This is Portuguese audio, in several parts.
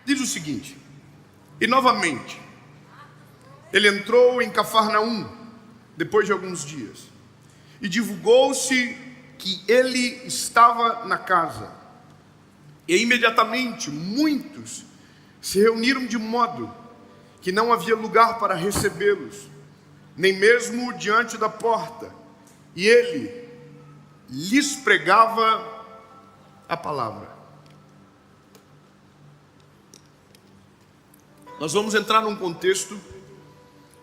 Diz o seguinte: e novamente, ele entrou em Cafarnaum, depois de alguns dias, e divulgou-se que ele estava na casa. E imediatamente muitos se reuniram de modo que não havia lugar para recebê-los, nem mesmo diante da porta. E ele lhes pregava a palavra. Nós vamos entrar num contexto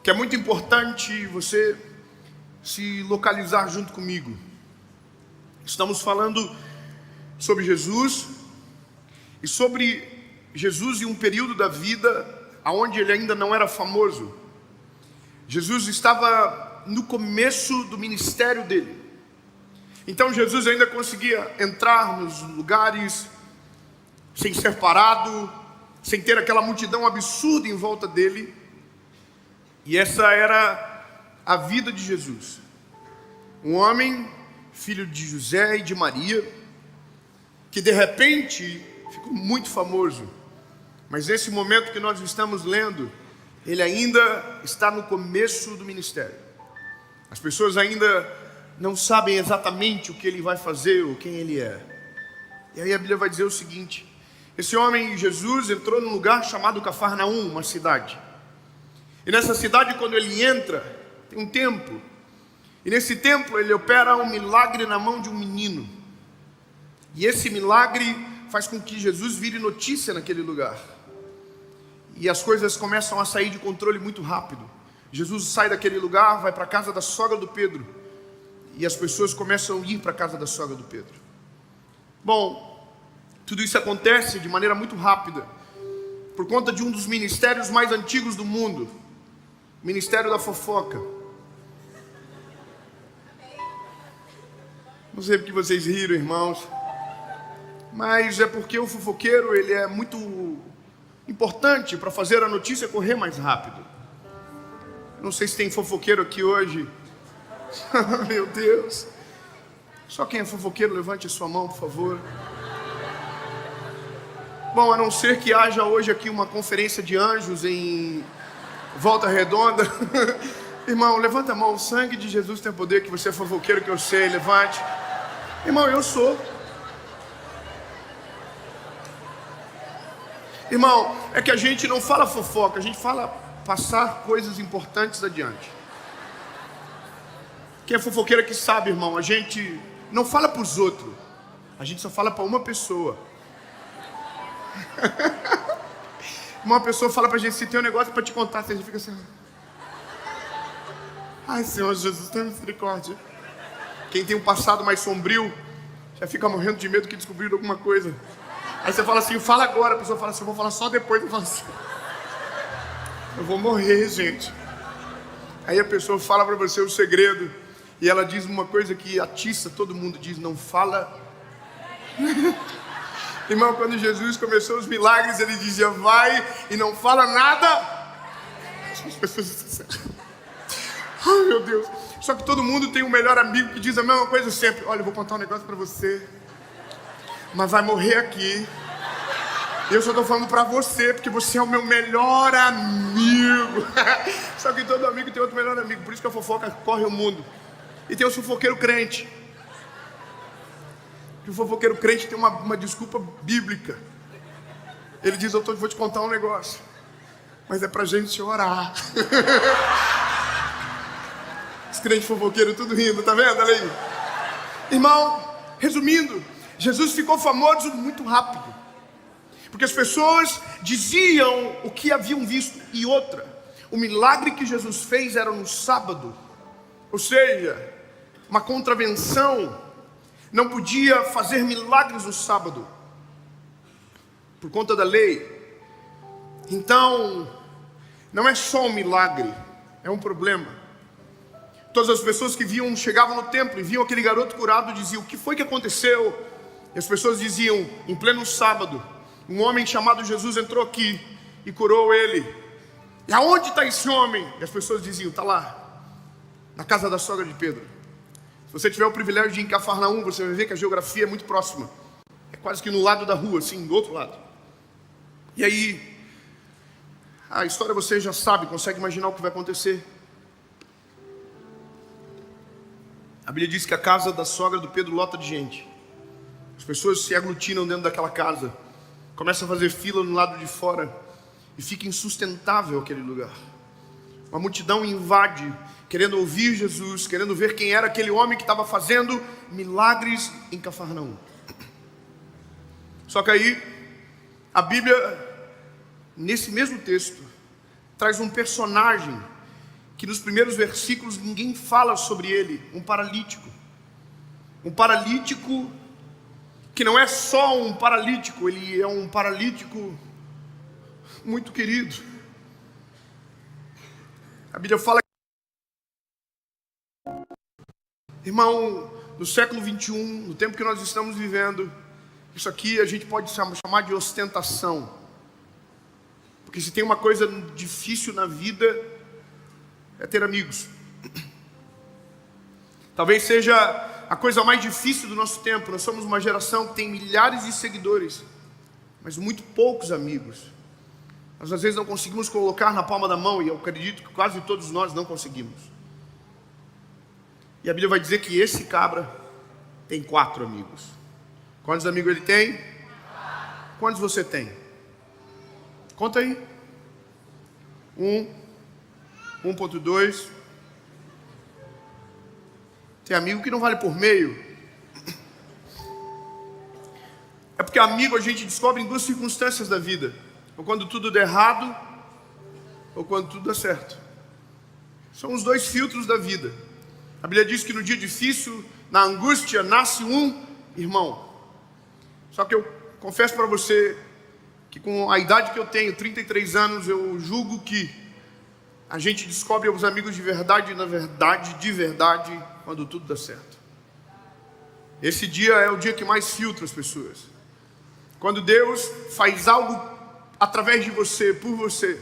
que é muito importante você se localizar junto comigo. Estamos falando sobre Jesus, e sobre Jesus em um período da vida onde ele ainda não era famoso. Jesus estava no começo do ministério dele. Então Jesus ainda conseguia entrar nos lugares sem ser parado, sem ter aquela multidão absurda em volta dele. E essa era a vida de Jesus. Um homem, filho de José e de Maria, que de repente ficou muito famoso. Mas nesse momento que nós estamos lendo, ele ainda está no começo do ministério. As pessoas ainda não sabem exatamente o que ele vai fazer ou quem ele é. E aí a Bíblia vai dizer o seguinte: esse homem, Jesus, entrou num lugar chamado Cafarnaum, uma cidade. E nessa cidade, quando ele entra, tem um templo. E nesse templo ele opera um milagre na mão de um menino. E esse milagre faz com que Jesus vire notícia naquele lugar. E as coisas começam a sair de controle muito rápido. Jesus sai daquele lugar, vai para a casa da sogra do Pedro. E as pessoas começam a ir para a casa da sogra do Pedro. Bom, tudo isso acontece de maneira muito rápida, por conta de um dos ministérios mais antigos do mundo, o ministério da fofoca. Não sei porque vocês riram, irmãos, mas é porque o fofoqueiro, ele é muito importante para fazer a notícia correr mais rápido. Não sei se tem fofoqueiro aqui hoje. Meu Deus. Só quem é fofoqueiro, levante a sua mão, por favor. Bom, a não ser que haja hoje aqui uma conferência de anjos em Volta Redonda. Irmão, levanta a mão. O sangue de Jesus tem poder. Que você é fofoqueiro, que eu sei. Levante. Irmão, eu sou. Irmão, é que a gente não fala fofoca, a gente fala passar coisas importantes adiante. Quem é fofoqueiro que sabe, irmão, a gente não fala para os outros, a gente só fala para uma pessoa. Uma pessoa fala pra gente: se tem um negócio para te contar, a gente fica assim: ai, Senhor Jesus, tenha misericórdia. Quem tem um passado mais sombrio já fica morrendo de medo que descobriram alguma coisa. Aí você fala assim: fala agora. A pessoa fala assim: eu vou falar só depois. Eu falo assim: eu vou morrer, gente. Aí a pessoa fala pra você o segredo, e ela diz uma coisa que atiça todo mundo: diz, não fala. Irmão, quando Jesus começou os milagres, ele dizia: vai e não fala nada. As pessoas dizem assim: ai, meu Deus. Só que todo mundo tem um melhor amigo que diz a mesma coisa sempre: olha, eu vou contar um negócio pra você, mas vai morrer aqui. Eu só tô falando pra você, porque você é o meu melhor amigo. Só que todo amigo tem outro melhor amigo. Por isso que a fofoca corre o mundo. E tem o fofoqueiro crente. Que o fofoqueiro crente tem uma desculpa bíblica. Ele diz: eu vou te contar um negócio, mas é pra gente orar. Os crentes fofoqueiros tudo rindo, tá vendo? Olha aí. Irmão, resumindo, Jesus ficou famoso muito rápido, porque as pessoas diziam o que haviam visto. E outra, o milagre que Jesus fez era no sábado, ou seja, uma contravenção. Não podia fazer milagres no sábado, por conta da lei. Então, não é só um milagre, é um problema. Todas as pessoas que chegavam no templo e viam aquele garoto curado, diziam: o que foi que aconteceu? E as pessoas diziam: em pleno sábado, um homem chamado Jesus entrou aqui e curou ele. E aonde está esse homem? E as pessoas diziam: está lá, na casa da sogra de Pedro. Se você tiver o privilégio de ir em Cafarnaum, você vai ver que a geografia é muito próxima. É quase que no lado da rua, assim, do outro lado. E aí, a história você já sabe, consegue imaginar o que vai acontecer. A Bíblia diz que a casa da sogra do Pedro lota de gente. As pessoas se aglutinam dentro daquela casa, começam a fazer fila no lado de fora, e fica insustentável aquele lugar. Uma multidão invade, querendo ouvir Jesus, querendo ver quem era aquele homem que estava fazendo milagres em Cafarnaum. Só que aí, a Bíblia, nesse mesmo texto, traz um personagem que nos primeiros versículos ninguém fala sobre ele, um paralítico. Um paralítico que não é só um paralítico, ele é um paralítico muito querido. A Bíblia fala, irmão, no século 21, no tempo que nós estamos vivendo, isso aqui a gente pode chamar de ostentação. Porque se tem uma coisa difícil na vida, é ter amigos. Talvez seja a coisa mais difícil do nosso tempo. Nós somos uma geração que tem milhares de seguidores, mas muito poucos amigos. Nós às vezes não conseguimos colocar na palma da mão, e eu acredito que quase todos nós não conseguimos. E a Bíblia vai dizer que esse cabra tem 4 amigos. Quantos amigos ele tem? Quantos você tem? Conta aí. 1.2. Tem amigo que não vale por meio. É porque amigo a gente descobre em 2 circunstâncias da vida: ou quando tudo dá errado, ou quando tudo dá certo. São os 2 filtros da vida. A Bíblia diz que no dia difícil, na angústia, nasce um irmão. Só que eu confesso para você que com a idade que eu tenho, 33 anos, eu julgo que a gente descobre os amigos de verdade, de verdade, quando tudo dá certo. Esse dia é o dia que mais filtra as pessoas. Quando Deus faz algo através de você, por você,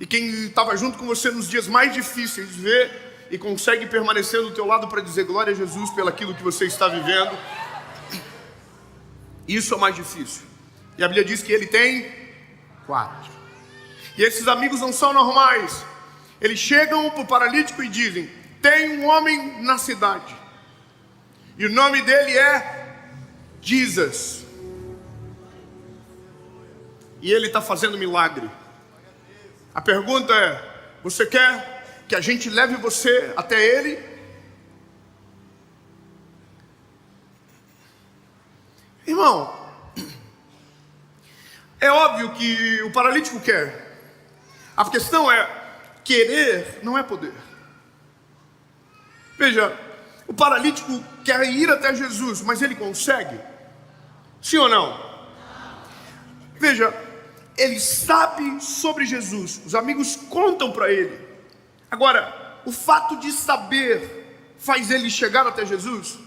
e quem estava junto com você nos dias mais difíceis vê e consegue permanecer do teu lado para dizer glória a Jesus pelaquilo que você está vivendo, isso é o mais difícil. E a Bíblia diz que ele tem 4. E esses amigos não são normais. Eles chegam para o paralítico e dizem: tem um homem na cidade, e o nome dele é Jesus, e ele está fazendo milagre. A pergunta é: você quer que a gente leve você até ele? Irmão, é óbvio que o paralítico quer. A questão é, querer não é poder. Veja, o paralítico quer ir até Jesus, mas ele consegue? Sim ou não? Veja, ele sabe sobre Jesus, os amigos contam para ele. Agora, o fato de saber faz ele chegar até Jesus?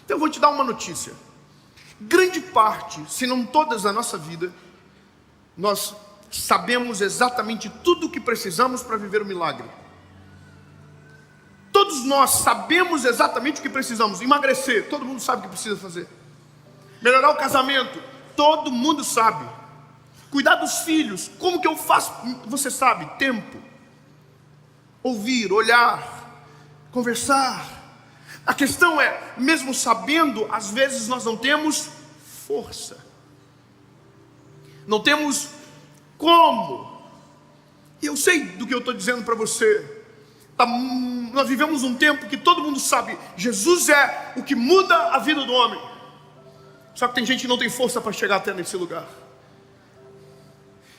Então eu vou te dar uma notícia. Grande parte, se não todas da nossa vida, nós sabemos exatamente tudo o que precisamos para viver o milagre. Todos nós sabemos exatamente o que precisamos. Emagrecer, todo mundo sabe o que precisa fazer. Melhorar o casamento, todo mundo sabe. Cuidar dos filhos, como que eu faço? Você sabe, tempo. Ouvir, olhar, conversar. A questão é, mesmo sabendo, às vezes nós não temos força. Não temos como. E eu sei do que eu estou dizendo para você. Nós vivemos um tempo que todo mundo sabe, Jesus é o que muda a vida do homem. Só que tem gente que não tem força para chegar até nesse lugar.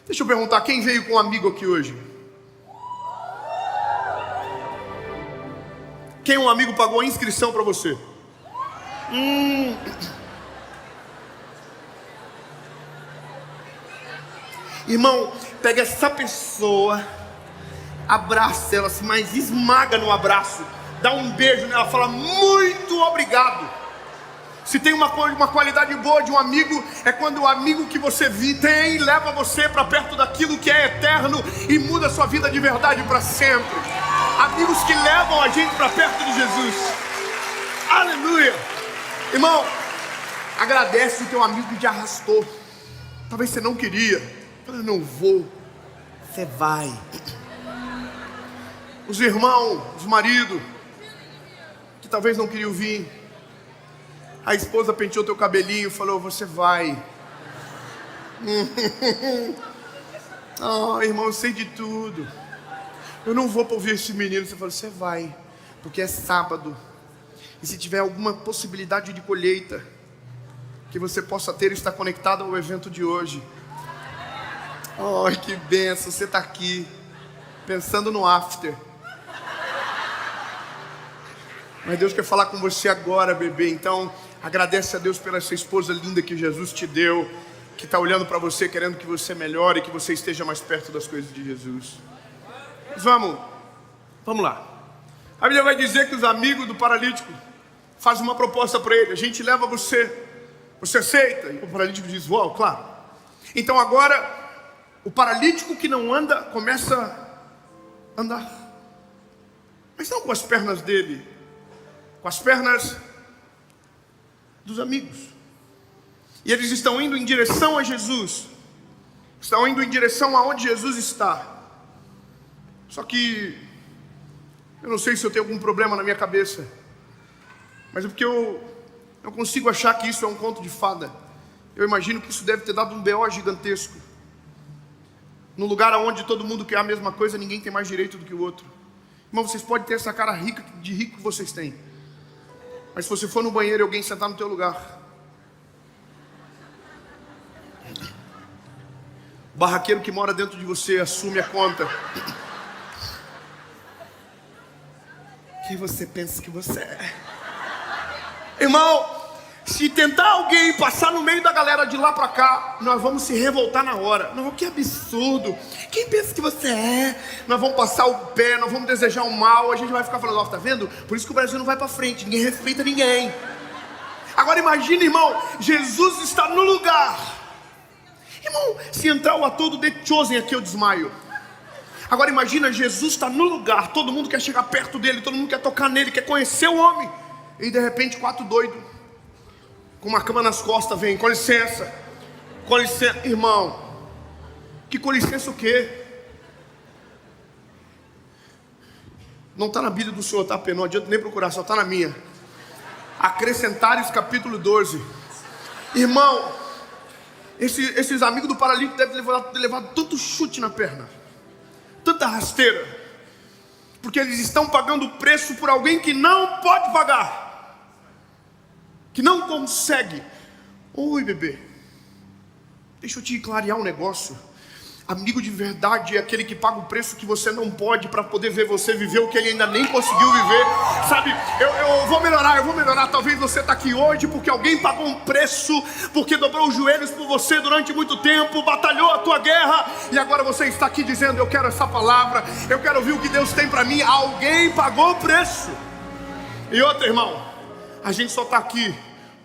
Deixa eu perguntar, quem veio com um amigo aqui hoje? Quem um amigo pagou a inscrição para você? Irmão, pega essa pessoa, abraça ela, mas esmaga no abraço, dá um beijo nela, fala muito obrigado. Se tem uma qualidade boa de um amigo, é quando o amigo que você tem leva você para perto daquilo que é eterno e muda a sua vida de verdade para sempre. Amigos que levam a gente para perto de Jesus. Aleluia. Irmão, agradece o teu amigo que te arrastou. Talvez você não queria. Eu não vou. Você vai. Os irmãos, os maridos, que talvez não queriam vir. A esposa penteou teu cabelinho e falou, você vai. Oh, irmão, eu sei de tudo. Eu não vou para ouvir esse menino. Você falou, você vai, porque é sábado. E se tiver alguma possibilidade de colheita que você possa ter, está conectado ao evento de hoje. Oh, que benção, você está aqui pensando no after. Mas Deus quer falar com você agora, bebê. Então agradece a Deus pela essa esposa linda que Jesus te deu, que está olhando para você, querendo que você melhore, que você esteja mais perto das coisas de Jesus. Mas vamos lá. A Bíblia vai dizer que os amigos do paralítico fazem uma proposta para ele. A gente leva você aceita? E o paralítico diz, uau, claro. Então agora, o paralítico que não anda, começa a andar. Mas não com as pernas dele, com as pernas dos amigos. E eles estão indo em direção a Jesus. Estão indo em direção aonde Jesus está. Só que eu não sei se eu tenho algum problema na minha cabeça, mas é porque eu consigo achar que isso é um conto de fada. Eu imagino que isso deve ter dado um BO gigantesco. No lugar onde todo mundo quer a mesma coisa, ninguém tem mais direito do que o outro. Irmão, vocês podem ter essa cara rica de rico que vocês têm, mas se você for no banheiro e alguém sentar no teu lugar, o barraqueiro que mora dentro de você assume a conta. Quem você pensa que você é? Irmão, se tentar alguém passar no meio da galera de lá pra cá, nós vamos se revoltar na hora. Não, que absurdo. Quem pensa que você é? Nós vamos passar o pé, nós vamos desejar o mal. A gente vai ficar falando, ó, tá vendo? Por isso que o Brasil não vai pra frente, ninguém respeita ninguém. Agora imagina, irmão, Jesus está no lugar. Irmão, se entrar o ator do The Chosen aqui, eu desmaio. Agora imagina, Jesus está no lugar, todo mundo quer chegar perto dele, todo mundo quer tocar nele, quer conhecer o homem. E de repente 4 doidos, com uma cama nas costas, vem, com licença, irmão. Que com licença o quê? Não está na Bíblia do Senhor, tá? Não adianta nem procurar, só está na minha. Acrescentares capítulo 12. Irmão, esses amigos do paralítico devem ter levado tanto chute na perna, tanta rasteira, porque eles estão pagando preço por alguém que não pode pagar, que não consegue. Oi, bebê, deixa eu te clarear um negócio. Amigo de verdade é aquele que paga o preço que você não pode, para poder ver você viver o que ele ainda nem conseguiu viver. Sabe, eu vou melhorar. Talvez você está aqui hoje porque alguém pagou um preço, porque dobrou os joelhos por você durante muito tempo, batalhou a tua guerra, e agora você está aqui dizendo, eu quero essa palavra, eu quero ouvir o que Deus tem para mim. Alguém pagou o preço. E outra, irmão, a gente só está aqui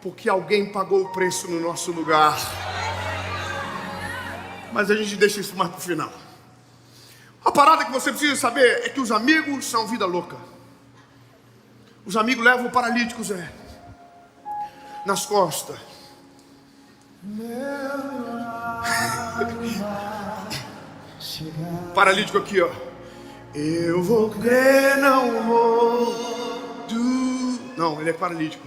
porque alguém pagou o preço no nosso lugar. Mas a gente deixa isso mais para o final. A parada que você precisa saber é que os amigos são vida louca. Os amigos levam o paralítico, Zé, nas costas. Paralítico aqui, ó. Eu vou crer, não vou Não, ele é paralítico.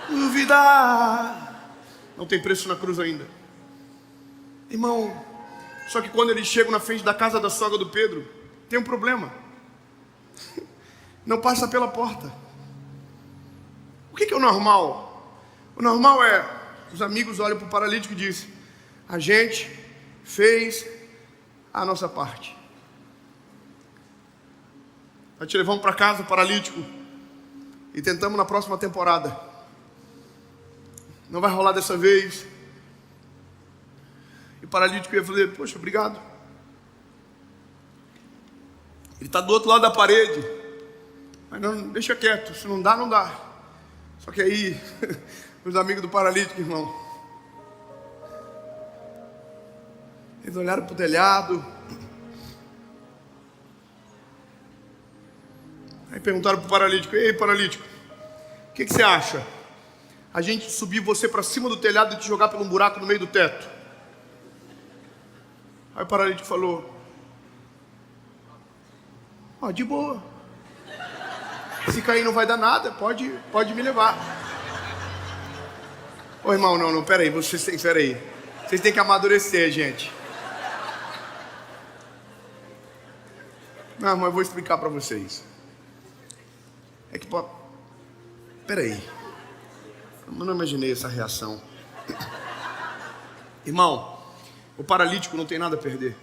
Duvidar. Não tem preço na cruz ainda. Irmão, só que quando eles chegam na frente da casa da sogra do Pedro, tem um problema. Não passa pela porta. O que é o normal? O normal é, os amigos olham para o paralítico e dizem, a gente fez a nossa parte. Nós te levamos para casa, paralítico, e tentamos na próxima temporada. Não vai rolar dessa vez. E o paralítico ia fazer, poxa, obrigado. Ele está do outro lado da parede. Mas não, deixa quieto, se não dá, não dá. Só que aí, os amigos do paralítico, irmão, eles olharam para o telhado. Aí perguntaram para o paralítico, ei, paralítico, o que você acha? A gente subir você para cima do telhado e te jogar por um buraco no meio do teto? Aí o paralítico falou: ó, de boa. Se cair não vai dar nada, pode me levar. Ô irmão, não, peraí, vocês têm que amadurecer, gente. Não, mas eu vou explicar para vocês. É que, peraí. Eu não imaginei essa reação. Irmão, o paralítico não tem nada a perder.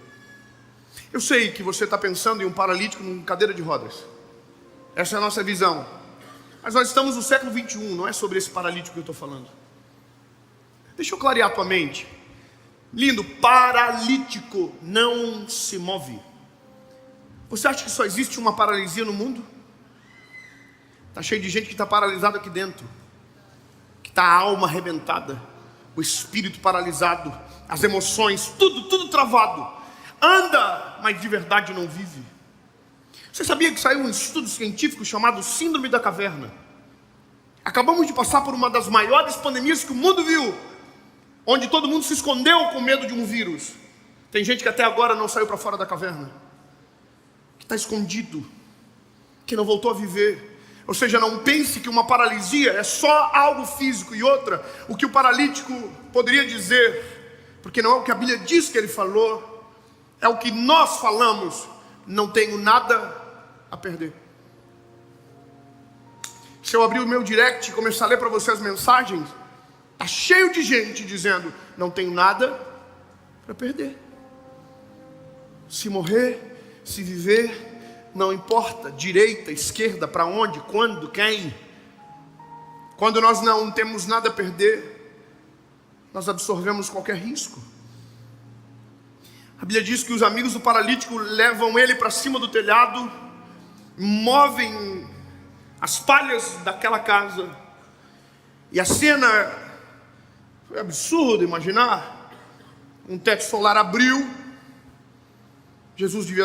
Eu sei que você está pensando em um paralítico em cadeira de rodas. Essa é a nossa visão. Mas nós estamos no século 21, não é sobre esse paralítico que eu estou falando. Deixa eu clarear a tua mente. Lindo, paralítico não se move. Você acha que só existe uma paralisia no mundo? Está cheio de gente que está paralisada aqui dentro, que está a alma arrebentada, o espírito paralisado, as emoções, tudo travado. Anda, mas de verdade não vive. Você sabia que saiu um estudo científico chamado Síndrome da Caverna? Acabamos de passar por uma das maiores pandemias que o mundo viu, onde todo mundo se escondeu com medo de um vírus. Tem gente que até agora não saiu para fora da caverna, que está escondido, que não voltou a viver. Ou seja, não pense que uma paralisia é só algo físico. E outra, o que o paralítico poderia dizer, porque não é o que a Bíblia diz que ele falou, é o que nós falamos: não tenho nada a perder. Se eu abrir o meu direct e começar a ler para você as mensagens, está cheio de gente dizendo: não tenho nada para perder. Se morrer, se viver, não importa, direita, esquerda, para onde, quando, quem. Quando nós não temos nada a perder, nós absorvemos qualquer risco. A Bíblia diz que os amigos do paralítico levam ele para cima do telhado, movem as palhas daquela casa, e a cena foi absurda. Imaginar, um teto solar abriu. Jesus devia...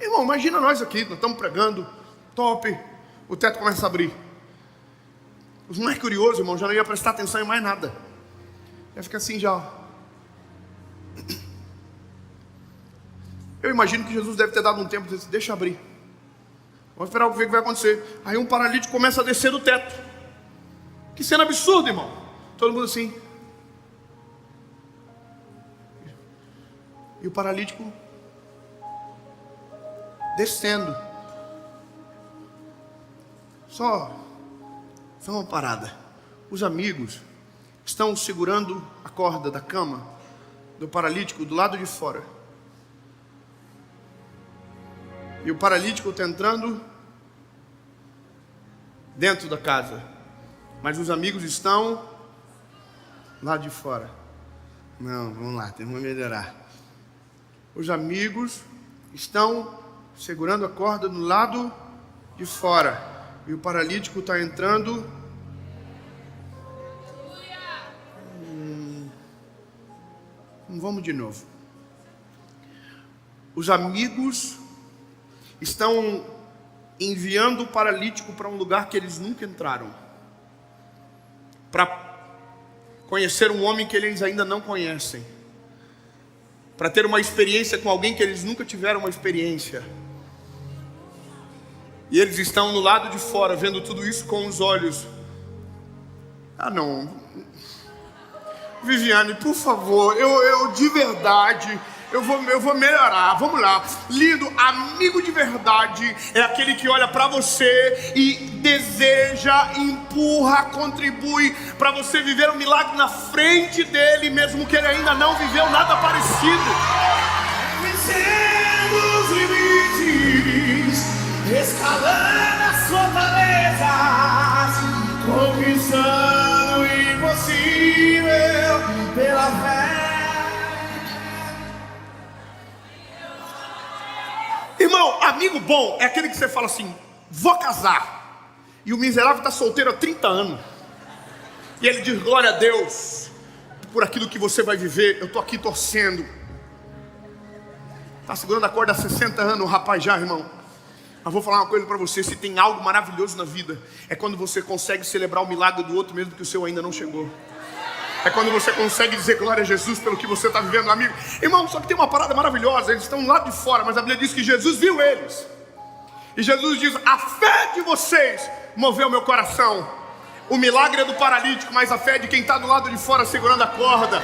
Irmão, imagina nós aqui, nós estamos pregando, top, o teto começa a abrir. Os mais curiosos, irmão, já não ia prestar atenção em mais nada. Ia ficar assim já. Eu imagino que Jesus deve ter dado um tempo e disse: deixa abrir, vamos esperar ver o que vai acontecer. Aí um paralítico começa a descer do teto. Que cena absurda, irmão. Todo mundo assim. E o paralítico descendo. Só uma parada. Os amigos estão segurando a corda da cama do paralítico do lado de fora. E o paralítico está entrando dentro da casa, mas os amigos estão lá de fora. Não, vamos lá, temos que melhorar. Os amigos estão segurando a corda do lado de fora, e o paralítico está entrando. Vamos de novo. Os amigos estão enviando o paralítico para um lugar que eles nunca entraram, para conhecer um homem que eles ainda não conhecem, para ter uma experiência com alguém que eles nunca tiveram uma experiência. E eles estão no lado de fora, vendo tudo isso com os olhos. Ah não, Viviane, por favor, eu de verdade, eu vou melhorar, vamos lá. Lindo, amigo de verdade é aquele que olha para você e deseja, empurra, contribui para você viver um milagre na frente dele, mesmo que ele ainda não viveu nada parecido. Vencendo os limites, escalando as fortalezas, conquistando o impossível pela fé. Irmão, amigo bom é aquele que você fala assim: vou casar, e o miserável está solteiro há 30 anos, e ele diz: glória a Deus por aquilo que você vai viver, eu estou aqui torcendo. Está segurando a corda há 60 anos, o rapaz já, irmão. Mas vou falar uma coisa para você: se tem algo maravilhoso na vida, é quando você consegue celebrar o milagre do outro, mesmo que o seu ainda não chegou. É quando você consegue dizer glória a Jesus pelo que você está vivendo, amigo. Irmão, só que tem uma parada maravilhosa. Eles estão lá de fora, mas a Bíblia diz que Jesus viu eles. E Jesus diz: a fé de vocês moveu meu coração. O milagre é do paralítico, mas a fé é de quem está do lado de fora segurando a corda.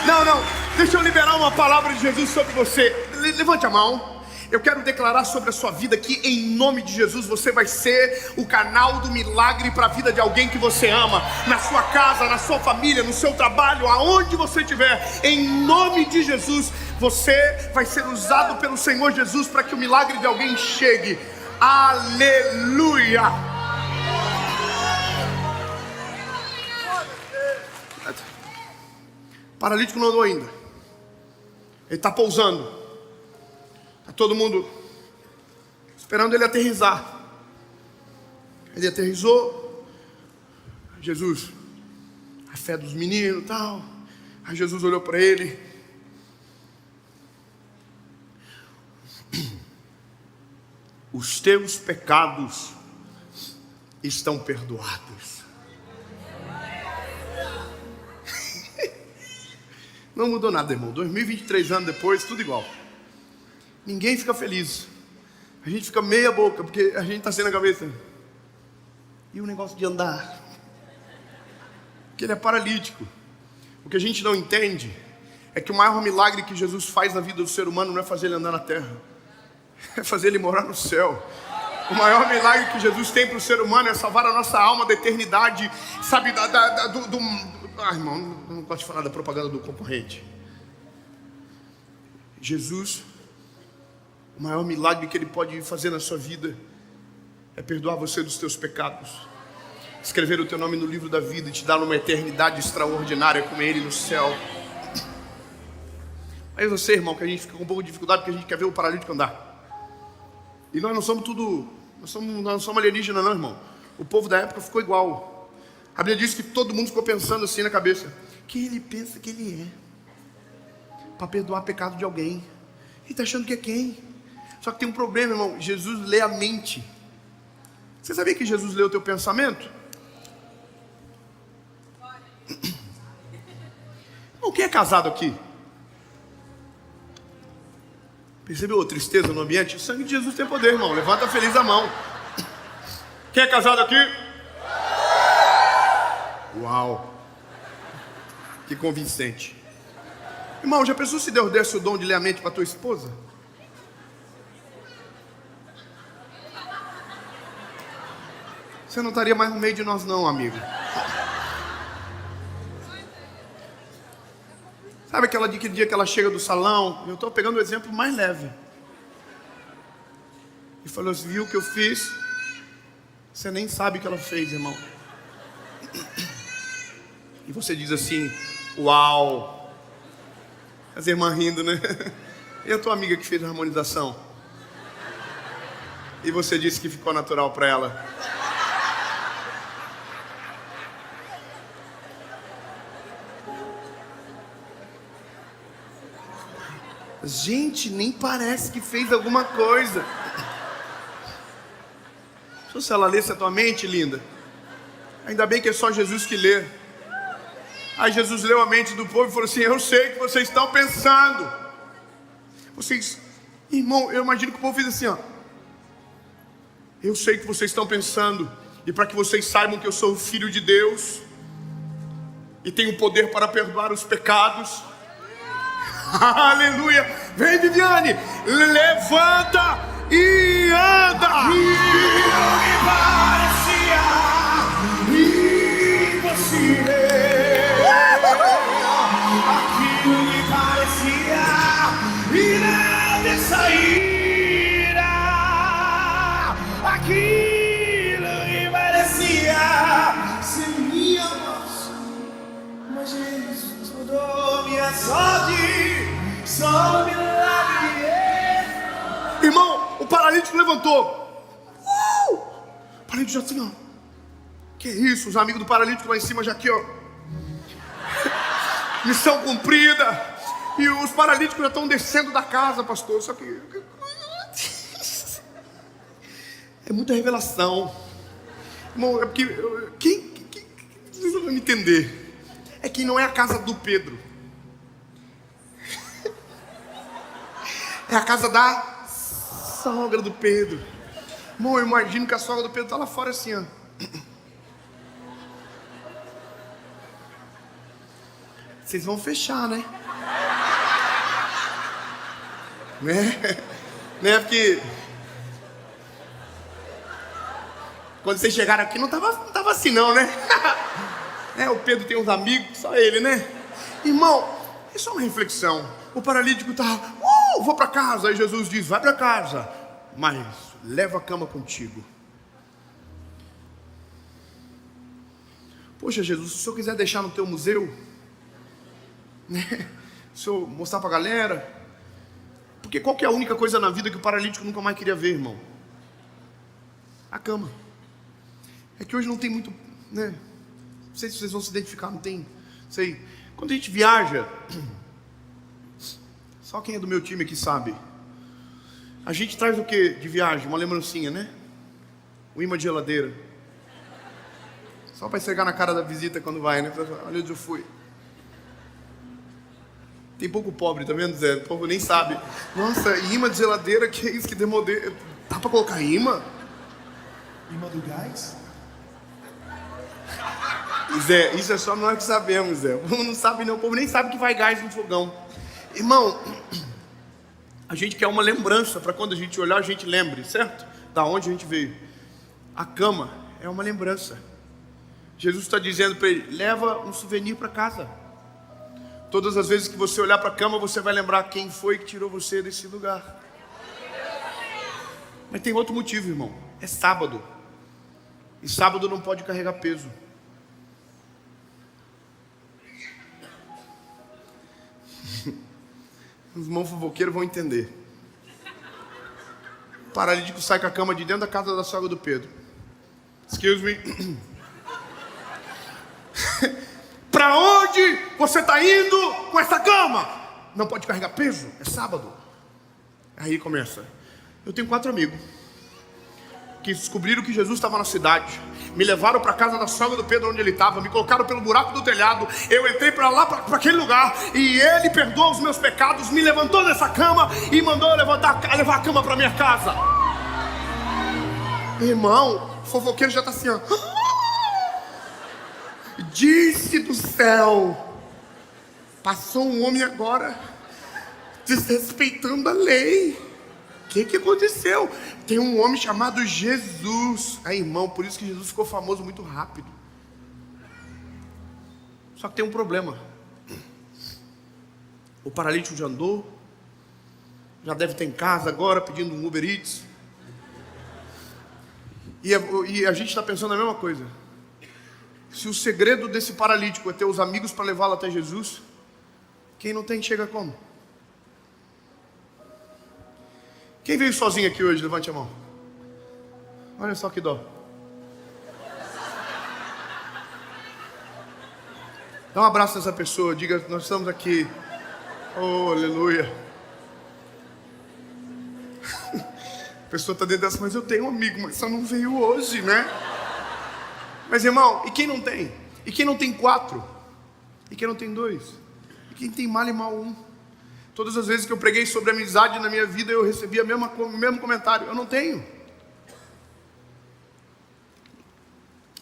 Não, deixa eu liberar uma palavra de Jesus sobre você. Levante a mão. Eu quero declarar sobre a sua vida que em nome de Jesus você vai ser o canal do milagre para a vida de alguém que você ama. Na sua casa, na sua família, no seu trabalho, aonde você estiver. Em nome de Jesus, você vai ser usado pelo Senhor Jesus para que o milagre de alguém chegue. Aleluia! O paralítico não andou ainda. Ele está pousando. Está todo mundo esperando ele aterrissar. Ele aterrissou. Jesus, a fé dos meninos e tal. Aí Jesus olhou para ele. Os teus pecados estão perdoados. Não mudou nada, irmão. 2023 anos depois, tudo igual. Ninguém fica feliz. A gente fica meia boca, porque a gente está sem na cabeça. E o negócio de andar? Porque ele é paralítico. O que a gente não entende é que o maior milagre que Jesus faz na vida do ser humano não é fazer ele andar na terra, é fazer ele morar no céu. O maior milagre que Jesus tem para o ser humano é salvar a nossa alma da eternidade. Sabe, irmão, não gosto de falar da propaganda do concorrente. Jesus, o maior milagre que Ele pode fazer na sua vida é perdoar você dos teus pecados, escrever o teu nome no livro da vida e te dar uma eternidade extraordinária com Ele no céu. Mas eu sei, irmão, que a gente fica com um pouco de dificuldade porque a gente quer ver o paralítico andar. E nós não somos nós não somos alienígenas não, irmão. O povo da época ficou igual. A Bíblia diz que todo mundo ficou pensando assim na cabeça: quem ele pensa que ele é para perdoar pecado de alguém? Ele está achando que é quem? Só que tem um problema, irmão. Jesus lê a mente. Você sabia que Jesus lê o teu pensamento? Irmão, quem é casado aqui? Percebeu a tristeza no ambiente? O sangue de Jesus tem poder, irmão. Levanta feliz a mão. Quem é casado aqui? Uau! Que convincente. Irmão, já pensou se Deus desse o dom de ler a mente para tua esposa? Você não estaria mais no meio de nós não, amigo. Sabe aquele dia que ela chega do salão? Eu estou pegando o exemplo mais leve. E falou assim: viu o que eu fiz? Você nem sabe o que ela fez, irmão. E você diz assim: uau. As irmãs rindo, né? E a tua amiga que fez a harmonização? E você disse que ficou natural para ela. Gente, nem parece que fez alguma coisa. Se ela lesse a tua mente, linda. Ainda bem que é só Jesus que lê. Aí Jesus leu a mente do povo e falou assim: eu sei o que vocês estão pensando. Vocês, irmão, eu imagino que o povo fez assim, ó. Eu sei o que vocês estão pensando. E para que vocês saibam que eu sou o Filho de Deus e tenho poder para perdoar os pecados. Aleluia. Vem, Viviane, levanta e anda. Aquilo que parecia impossível, aquilo que parecia e não ter saída, aquilo que parecia ser minha voz, mas Jesus mudou minha sorte. Só um milagre. Irmão, o paralítico levantou. O paralítico já assim, ó. Que isso? Os amigos do paralítico lá em cima já aqui, ó. Missão cumprida. E os paralíticos já estão descendo da casa, pastor. Só que é muita revelação. Irmão, é porque vocês não vão me entender. É que não é a casa do Pedro. É a casa da sogra do Pedro. Irmão, eu imagino que a sogra do Pedro está lá fora assim, ó. Vocês vão fechar, né? Né? Porque quando vocês chegaram aqui não tava assim não, né? O Pedro tem uns amigos, só ele, né? Irmão, é só uma reflexão. O paralítico tá, vou para casa. Aí Jesus diz, vai para casa, mas leva a cama contigo. Poxa, Jesus, se o senhor quiser deixar no teu museu, né? Se eu mostrar pra galera. Porque qual que é a única coisa na vida que o paralítico nunca mais queria ver, irmão? A cama. É que hoje não tem muito, né? Não sei se vocês vão se identificar, não tem. Sei. Quando a gente viaja, só quem é do meu time aqui sabe. A gente traz o que de viagem? Uma lembrancinha, né? Um imã de geladeira. Só para esfregar na cara da visita quando vai, né? Olha onde eu fui. Tem pouco pobre, tá vendo, Zé? O povo nem sabe. Nossa, imã de geladeira, que é isso? Que demodê. Dá pra colocar imã? Imã do gás? Zé, isso é só nós que sabemos, Zé. O povo não sabe não, o povo nem sabe que vai gás no fogão. Irmão, a gente quer uma lembrança para quando a gente olhar, a gente lembre, certo? Da onde a gente veio. A cama é uma lembrança. Jesus está dizendo para ele, leva um souvenir para casa. Todas as vezes que você olhar para a cama, você vai lembrar quem foi que tirou você desse lugar. Mas tem outro motivo, irmão. É sábado. E sábado não pode carregar peso. Os irmãos fofoqueiros vão entender. O paralítico sai com a cama de dentro da casa da sogra do Pedro. Excuse me. Para onde você está indo com essa cama? Não pode carregar peso, é sábado. Aí começa. Eu tenho 4 amigos que descobriram que Jesus estava na cidade, me levaram para a casa da sogra do Pedro onde ele estava, me colocaram pelo buraco do telhado, eu entrei para lá, para aquele lugar, e ele perdoou os meus pecados, me levantou dessa cama e mandou eu levar a cama para minha casa. Irmão, o fofoqueiro já está assim, ó. Disse do céu, passou um homem agora desrespeitando a lei. O que aconteceu? Tem um homem chamado Jesus. Aí, irmão, por isso que Jesus ficou famoso muito rápido. Só que tem um problema. O paralítico já andou, já deve estar em casa agora pedindo um Uber Eats. E a gente está pensando a mesma coisa. Se o segredo desse paralítico é ter os amigos para levá-lo até Jesus, quem não tem chega como? Quem veio sozinho aqui hoje? Levante a mão. Olha só que dó. Dá um abraço nessa pessoa. Diga, nós estamos aqui. Oh, aleluia. A pessoa está dentro dessa, mas eu tenho um amigo, mas só não veio hoje, né? Mas, irmão, e quem não tem? E quem não tem 4? E quem não tem 2? E quem tem mal e mal 1? Todas as vezes que eu preguei sobre amizade na minha vida, eu recebi o mesmo comentário. Eu não tenho.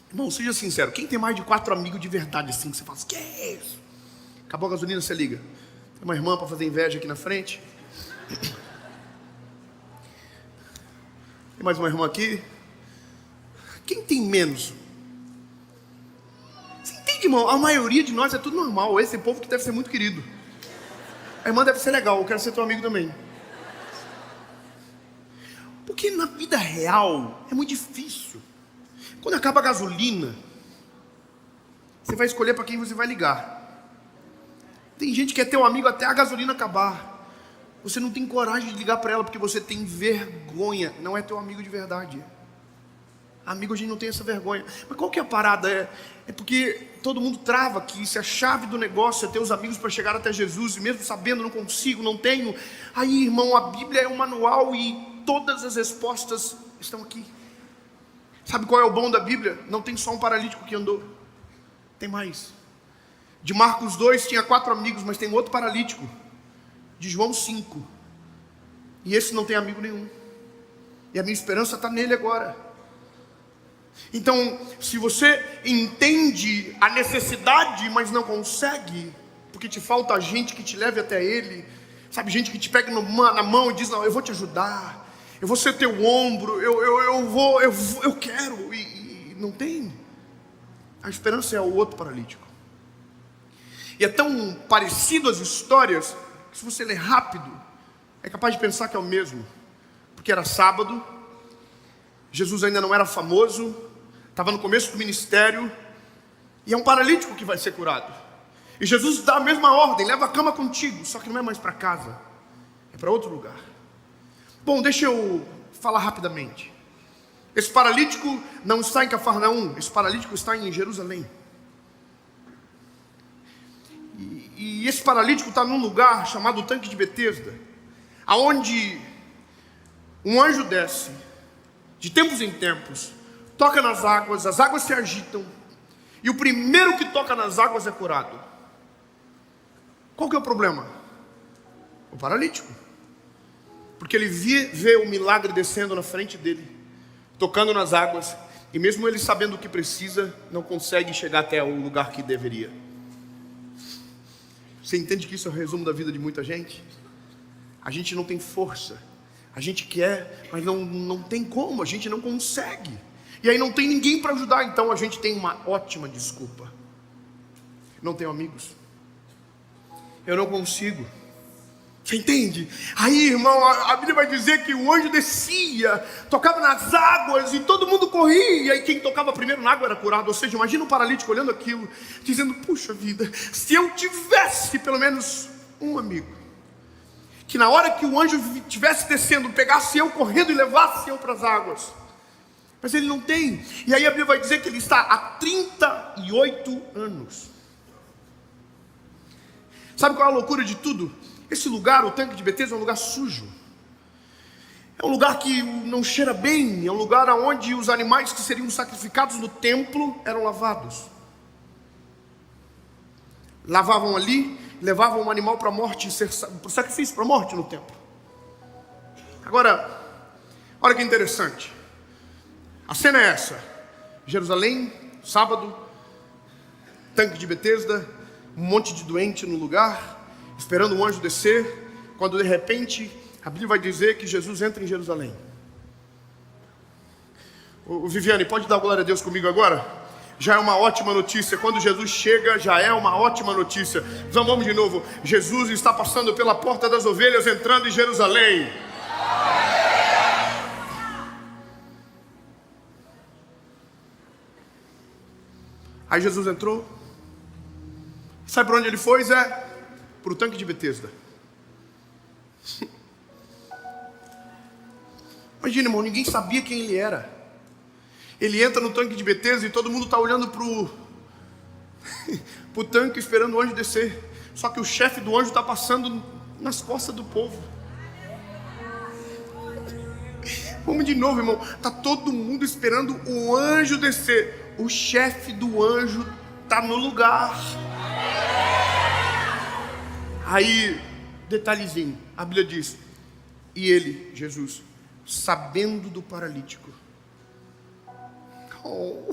Irmão, seja sincero. Quem tem mais de 4 amigos de verdade assim? Que você fala assim, que é isso? Acabou a gasolina, você liga. Tem uma irmã para fazer inveja aqui na frente. Tem mais uma irmã aqui. Quem tem menos? Você entende, irmão? A maioria de nós é tudo normal. Esse povo que deve ser muito querido. A irmã deve ser legal, eu quero ser teu amigo também. Porque na vida real é muito difícil. Quando acaba a gasolina, você vai escolher para quem você vai ligar. Tem gente que é teu amigo até a gasolina acabar. Você não tem coragem de ligar para ela porque você tem vergonha. Não é teu amigo de verdade. Amigo, a gente não tem essa vergonha. Mas qual que é a parada? É porque todo mundo trava que se a chave do negócio é ter os amigos para chegar até Jesus, e mesmo sabendo, não consigo, não tenho. Aí, irmão, a Bíblia é um manual e todas as respostas estão aqui. Sabe qual é o bom da Bíblia? Não tem só um paralítico que andou, tem mais. De Marcos 2 tinha 4 amigos, mas tem outro paralítico. De João 5, e esse não tem amigo nenhum, e a minha esperança está nele agora. Então, se você entende a necessidade, mas não consegue, porque te falta gente que te leve até ele, sabe, gente que te pega na mão e diz: não, eu vou te ajudar, eu vou ser teu ombro, eu quero, e não tem. A esperança é o outro paralítico. E é tão parecido as histórias, que se você ler rápido, é capaz de pensar que é o mesmo. Porque era sábado, Jesus ainda não era famoso, estava no começo do ministério, e é um paralítico que vai ser curado. E Jesus dá a mesma ordem: leva a cama contigo, só que não é mais para casa, é para outro lugar. Bom, deixa eu falar rapidamente. Esse paralítico não está em Cafarnaum, esse paralítico está em Jerusalém. E esse paralítico está num lugar chamado Tanque de Betesda, aonde um anjo desce, de tempos em tempos, toca nas águas, as águas se agitam, e o primeiro que toca nas águas é curado. Qual que é o problema? O paralítico. Porque ele vê o milagre descendo na frente dele, tocando nas águas, e mesmo ele sabendo o que precisa, não consegue chegar até o lugar que deveria. Você entende que isso é o resumo da vida de muita gente? A gente não tem força, a gente quer, mas não tem como, a gente não consegue. E aí não tem ninguém para ajudar, então a gente tem uma ótima desculpa: não tenho amigos, eu não consigo. Você entende? Aí, irmão, a Bíblia vai dizer que o anjo descia, tocava nas águas e todo mundo corria, e quem tocava primeiro na água era curado. Ou seja, imagina um paralítico olhando aquilo, dizendo: puxa vida, se eu tivesse pelo menos um amigo, que na hora que o anjo estivesse descendo, pegasse eu correndo e levasse eu para as águas. Mas ele não tem. E aí a Bíblia vai dizer que ele está há 38 anos. Sabe qual é a loucura de tudo? Esse lugar, o Tanque de Betesda, é um lugar sujo. É um lugar que não cheira bem. É um lugar onde os animais que seriam sacrificados no templo eram lavados. Lavavam ali, levavam um animal para a morte, para o sacrifício, para a morte no templo. Agora, olha que interessante. A cena é essa: Jerusalém, sábado, Tanque de Betesda, um monte de doente no lugar, esperando o anjo descer, quando de repente a Bíblia vai dizer que Jesus entra em Jerusalém. Viviane, pode dar glória a Deus comigo agora? Já é uma ótima notícia. Quando Jesus chega, já é uma ótima notícia. Vamos de novo. Jesus está passando pela porta das ovelhas, entrando em Jerusalém. Aí Jesus entrou. Sabe para onde ele foi, Zé? Para o Tanque de Betesda. Imagina, irmão, ninguém sabia quem ele era. Ele entra no Tanque de Betesda e todo mundo está olhando para o tanque, esperando o anjo descer. Só que o chefe do anjo está passando nas costas do povo. Vamos de novo, irmão. Está todo mundo esperando o anjo descer. O chefe do anjo está no lugar. Aí, detalhezinho, a Bíblia diz: e ele, Jesus, sabendo do paralítico, oh,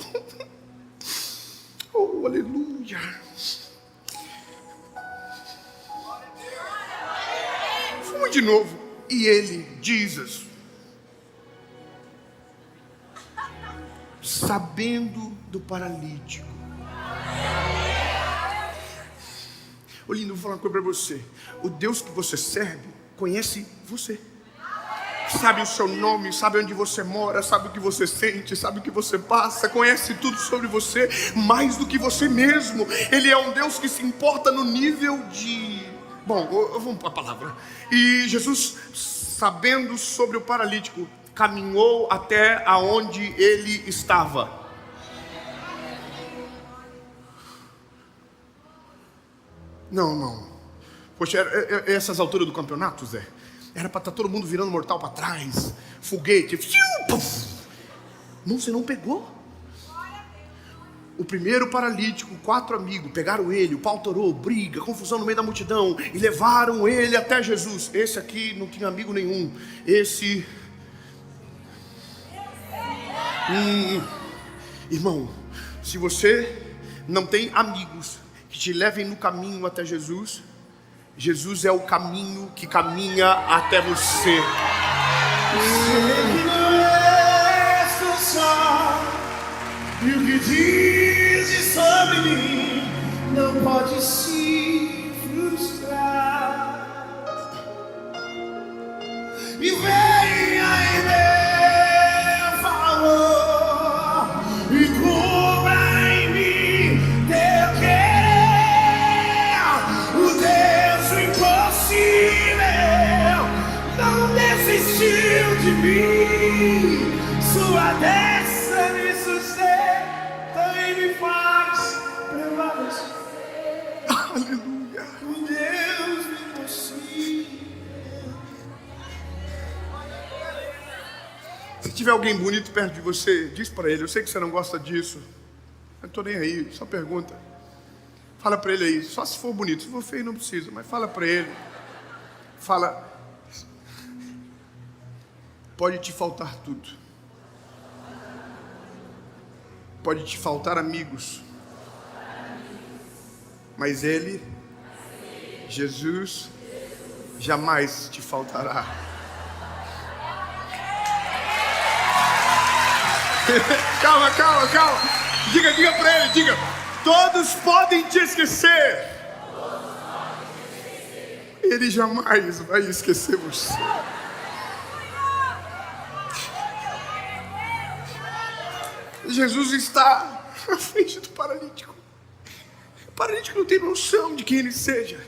aleluia, vamos de novo, e ele, Jesus, sabendo do paralítico. Ô lindo, vou falar uma coisa para você. O Deus que você serve conhece você. Sabe o seu nome, sabe onde você mora, sabe o que você sente, sabe o que você passa, conhece tudo sobre você, mais do que você mesmo. Ele é um Deus que se importa no nível de... Bom, vamos para a palavra. E Jesus, sabendo sobre o paralítico, caminhou até aonde ele estava. Não. Poxa, essas alturas do campeonato, Zé, era para estar todo mundo virando mortal para trás, foguete, Irmão, você não pegou? O primeiro paralítico, 4 amigos, pegaram ele, o pau torou, briga, confusão no meio da multidão, e levaram ele até Jesus. Esse aqui não tinha amigo nenhum. Esse... Irmão, se você não tem amigos que te levem no caminho até Jesus, Jesus é o caminho que caminha até você. E o que dizes sobre mim não pode se frustrar. E venha em meu favor e cubra em mim teu querer. O Deus do impossível não desistiu de mim. Sua destra me sustenta e me faz prevalecer. Aleluia. O Deus do impossível. Se tiver alguém bonito perto de você, diz para ele: eu sei que você não gosta disso, eu não estou nem aí, só pergunta. Fala para ele aí, só se for bonito, se for feio não precisa, mas fala para ele. Fala: pode te faltar tudo. Pode te faltar amigos, mas Ele, Jesus, jamais te faltará. Calma. Diga para ele, diga: todos podem te esquecer. Ele jamais vai esquecer você. Jesus está na frente do paralítico. O paralítico não tem noção de quem ele seja.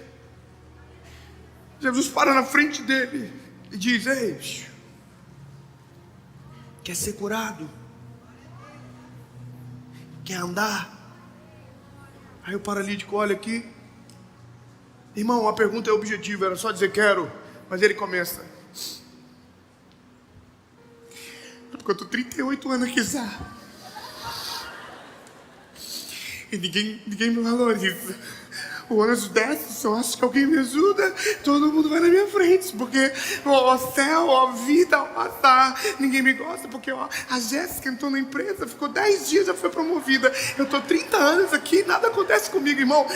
Jesus para na frente dele e diz: ei, quer ser curado? Quer andar? Aí o paralítico olha aqui. Irmão, a pergunta é objetiva, era só dizer quero. Mas ele começa: porque eu estou 38 anos aqui já. E ninguém me valoriza. O ônibus desce, se eu acho que alguém me ajuda, todo mundo vai na minha frente. Porque o céu, a vida, o azar, ninguém me gosta. Porque ó, a Jéssica entrou na empresa, ficou 10 dias, já foi promovida. Eu estou 30 anos aqui, nada acontece comigo, irmão.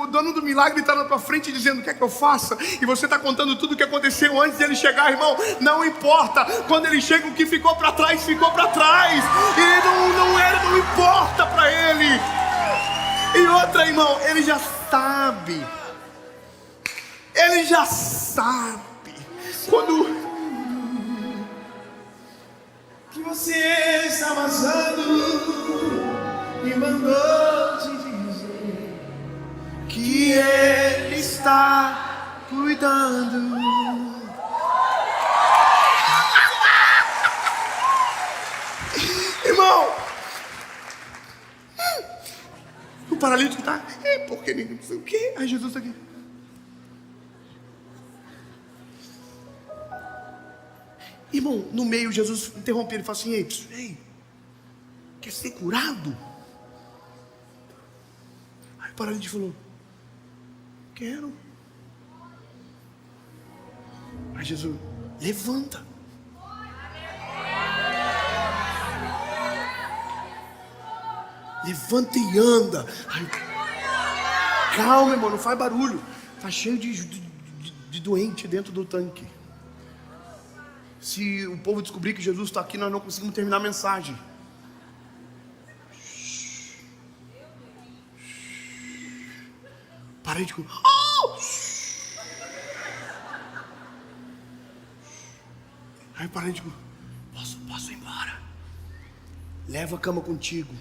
O dono do milagre está na tua frente dizendo: o que é que eu faça? E você está contando tudo o que aconteceu antes dele chegar, irmão. Não importa. Quando ele chega, o que ficou para trás, ficou para trás. E não importa para ele. E outra, irmão, ele já sabe. Ele já sabe. Quando Que você está passando e mandou te dizer que ele está cuidando. Irmão, o paralítico está, porque ninguém não sei o quê. Aí Jesus está aqui. Irmão, no meio Jesus interrompe ele e fala assim: ei, quer ser curado? Aí o paralítico falou: quero. Aí Jesus: levanta. Levanta e anda. Aí, calma, irmão, não faz barulho. Tá cheio de doente dentro do tanque. Se o povo descobrir que Jesus está aqui, nós não conseguimos terminar a mensagem. Paralítico: oh! Aí o paralítico: posso ir embora? Leva a cama contigo.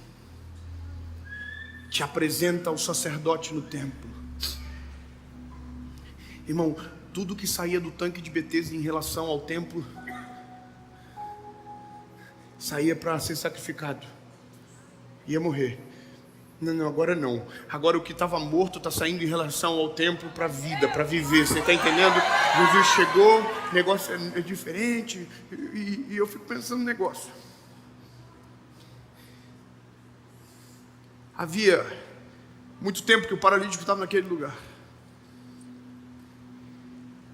Te apresenta ao sacerdote no templo. Irmão, tudo que saía do tanque de Betesda em relação ao templo saía para ser sacrificado. Ia morrer. Não, agora não. Agora o que estava morto está saindo em relação ao templo para a vida, para viver. Você está entendendo? Jesus chegou, o negócio é diferente. E eu fico pensando no negócio. Havia muito tempo que o paralítico estava naquele lugar.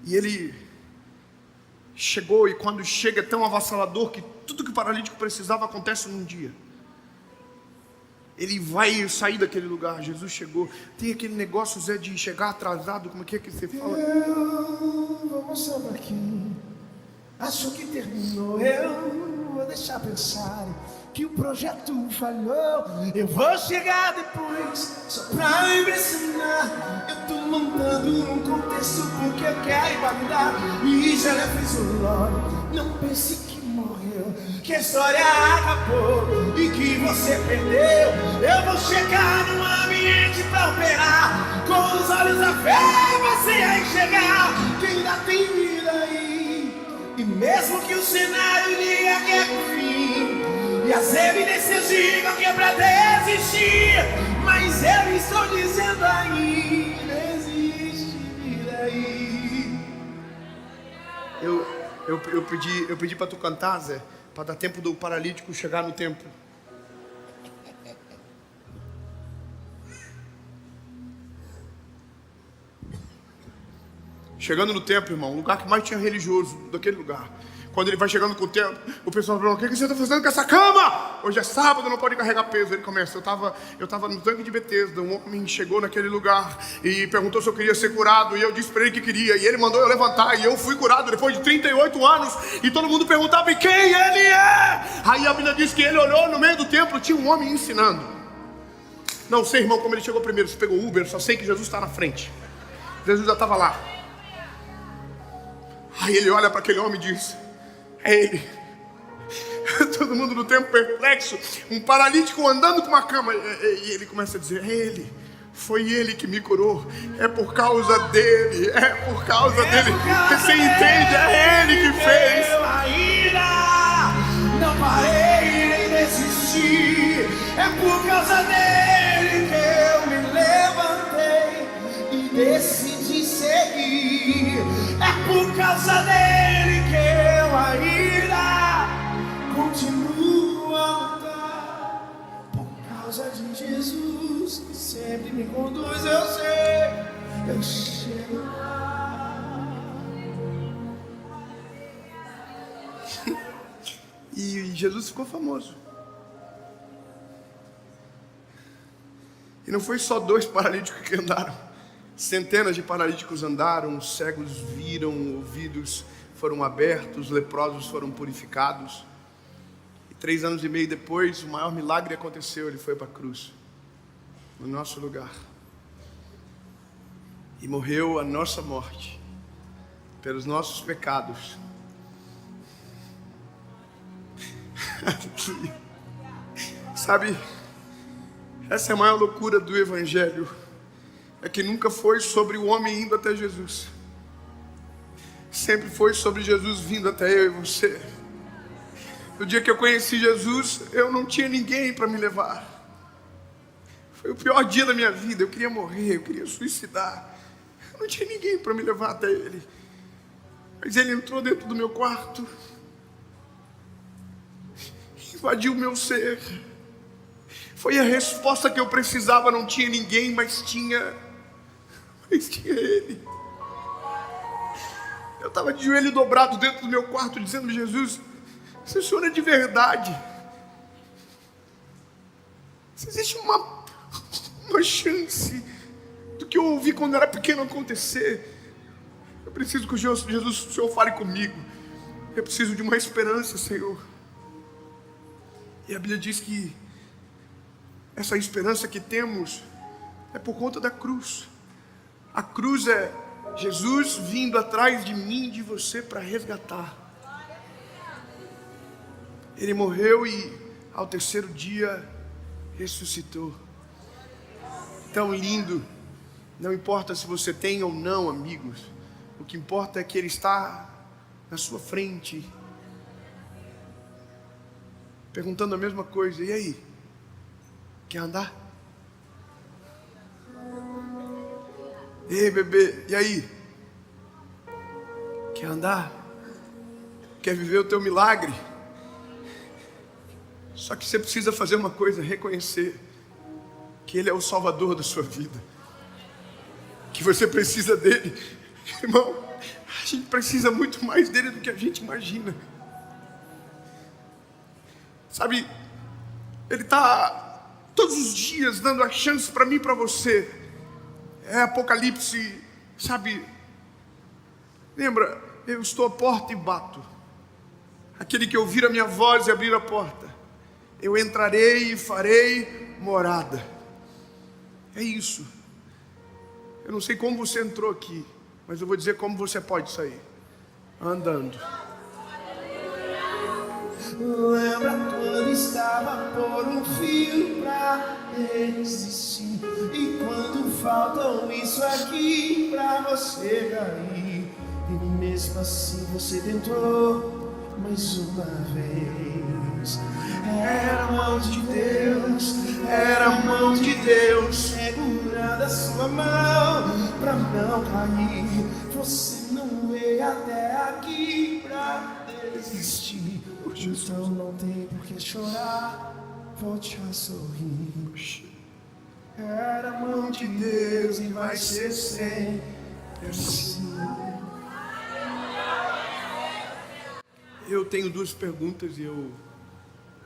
E ele chegou, e quando chega é tão avassalador que tudo que o paralítico precisava acontece num dia. Ele vai sair daquele lugar. Jesus chegou. Tem aquele negócio, Zé, de chegar atrasado. Como é que você fala? Eu vou mostrar um pouquinho. Acho que terminou. Eu vou deixar pensar que o projeto falhou. Eu vou chegar depois, só pra impressionar. Eu tô montando um contexto porque eu quero validar. E já lhe fiz o lore. Não pense que morreu, que a história acabou e que você perdeu. Eu vou chegar num ambiente pra operar. Com os olhos da fé você vai enxergar que ainda tem vida aí. E mesmo que o cenário diga que é por fim, e as evidências digam que é pra desistir, mas eu estou dizendo ainda existe vida aí. Eu pedi para tu cantar, Zé, para dar tempo do paralítico chegar no templo. Chegando no templo, irmão, o lugar que mais tinha religioso daquele lugar. Quando ele vai chegando com o templo, o pessoal fala: o que você está fazendo com essa cama? Hoje é sábado, não pode carregar peso. Ele começa: eu tava no tanque de Betesda. Um homem chegou naquele lugar e perguntou se eu queria ser curado. E eu disse para ele que queria. E ele mandou eu levantar. E eu fui curado depois de 38 anos. E todo mundo perguntava: e quem ele é? Aí a Bíblia diz que ele olhou no meio do templo. Tinha um homem ensinando. Não sei, irmão, como ele chegou primeiro. Se pegou Uber, só sei que Jesus está na frente. Jesus já estava lá. Aí ele olha para aquele homem e diz: é ele. Todo mundo no templo perplexo. Um paralítico andando com uma cama. E ele começa a dizer: é ele. Foi ele que me curou. É por causa dele. É por causa dele. Você entende? É ele que fez. Eu ainda não parei nem desisti. É por causa dele que eu me levantei e decidi seguir. É por causa dele que eu ainda continuo a lutar. Por causa de Jesus que sempre me conduz, eu sei, eu chego lá. E Jesus ficou famoso. E não foi só 2 paralíticos que andaram. Centenas de paralíticos andaram, cegos viram, ouvidos foram abertos, leprosos foram purificados. E 3 anos e meio depois, o maior milagre aconteceu. Ele foi para a cruz, no nosso lugar, e morreu a nossa morte, pelos nossos pecados. Sabe, essa é a maior loucura do Evangelho. É que nunca foi sobre o homem indo até Jesus. Sempre foi sobre Jesus vindo até eu e você. No dia que eu conheci Jesus, eu não tinha ninguém para me levar. Foi o pior dia da minha vida. Eu queria morrer, eu queria suicidar. Eu não tinha ninguém para me levar até Ele. Mas Ele entrou dentro do meu quarto, invadiu o meu ser. Foi a resposta que eu precisava. Não tinha ninguém, mas tinha Ele. Eu estava de joelho dobrado dentro do meu quarto, dizendo: Jesus, se o Senhor é de verdade, se existe uma chance do que eu ouvi quando eu era pequeno acontecer, eu preciso que Jesus, o Senhor fale comigo. Eu preciso de uma esperança, Senhor. E a Bíblia diz que essa esperança que temos é por conta da cruz. A cruz é Jesus vindo atrás de mim e de você para resgatar. Ele morreu e ao 3º dia ressuscitou. Tão lindo. Não importa se você tem ou não amigos. O que importa é que Ele está na sua frente, perguntando a mesma coisa: e aí? Quer andar? Ei, bebê, e aí? Quer andar? Quer viver o teu milagre? Só que você precisa fazer uma coisa: reconhecer que Ele é o Salvador da sua vida, que você precisa dEle. Irmão, a gente precisa muito mais dEle do que a gente imagina. Sabe, Ele está todos os dias dando a chance para mim e para você. É Apocalipse, sabe? Lembra, eu estou à porta e bato. Aquele que ouvir a minha voz e abrir a porta, eu entrarei e farei morada. É isso. Eu não sei como você entrou aqui, mas eu vou dizer como você pode sair: andando. Lembra quando estava por um fio pra existir, e quando faltam isso aqui pra você cair, e mesmo assim você tentou mais uma vez. Era a mão de Deus, era a mão de Deus segurando a sua mão pra não cair. Você não veio até aqui pra desistir, então não tem por que chorar, volte a sorrir. Era a mão de Deus e vai ser sempre assim. Eu tenho duas perguntas e eu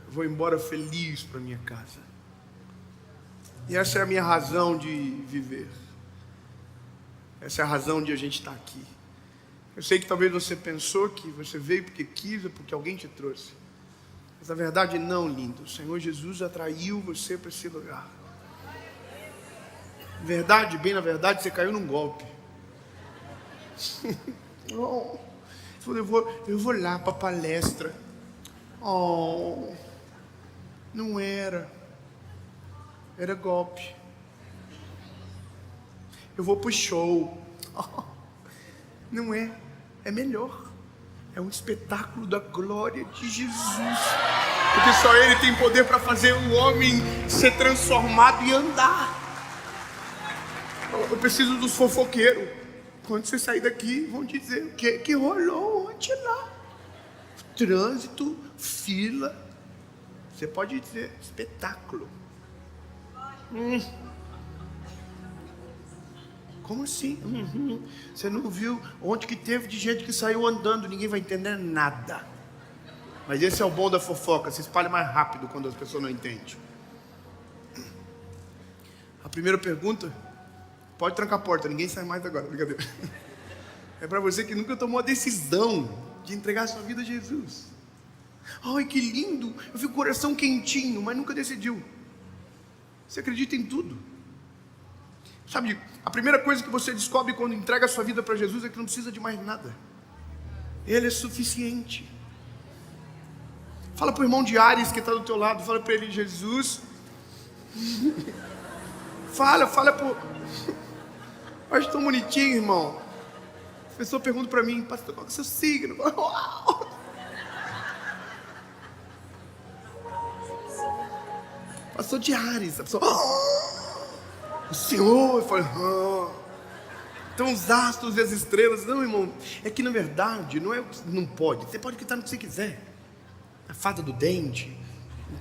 vou embora feliz para minha casa. E essa é a minha razão de viver. Essa é a razão de a gente estar aqui. Eu sei que talvez você pensou que você veio porque quis ou porque alguém te trouxe. Mas a verdade não, lindo. O Senhor Jesus atraiu você para esse lugar. Verdade, bem na verdade, você caiu num golpe. Oh, eu vou lá para a palestra. Oh, não era. Era golpe. Eu vou para o show. Oh, não é. É melhor. É um espetáculo da glória de Jesus. Porque só Ele tem poder para fazer o homem ser transformado e andar. Eu preciso dos fofoqueiros. Quando você sair daqui, vão dizer o que rolou ontem lá. Trânsito, fila. Você pode dizer espetáculo. Como assim? Você não viu onde que teve de gente que saiu andando? Ninguém vai entender nada. Mas esse é o bom da fofoca. Se espalha mais rápido quando as pessoas não entendem. A primeira pergunta: pode trancar a porta, ninguém sai mais agora. Brincadeira. É para você que nunca tomou a decisão de entregar a sua vida a Jesus. Ai, que lindo! Eu fico com o coração quentinho, mas nunca decidiu. Você acredita em tudo. Sabe, a primeira coisa que você descobre quando entrega a sua vida para Jesus é que não precisa de mais nada. Ele é suficiente. Fala para o irmão de Ares que está do teu lado, fala para ele: Jesus. Fala para... Acho tão bonitinho, irmão. A pessoa pergunta para mim: pastor, qual é o seu signo? Uau! Pastor de Ares. A pessoa: o Senhor. Eu falo: então os astros e as estrelas. Não, irmão, é que na verdade não é o que não pode. Você pode acreditar no que você quiser. A fada do dente,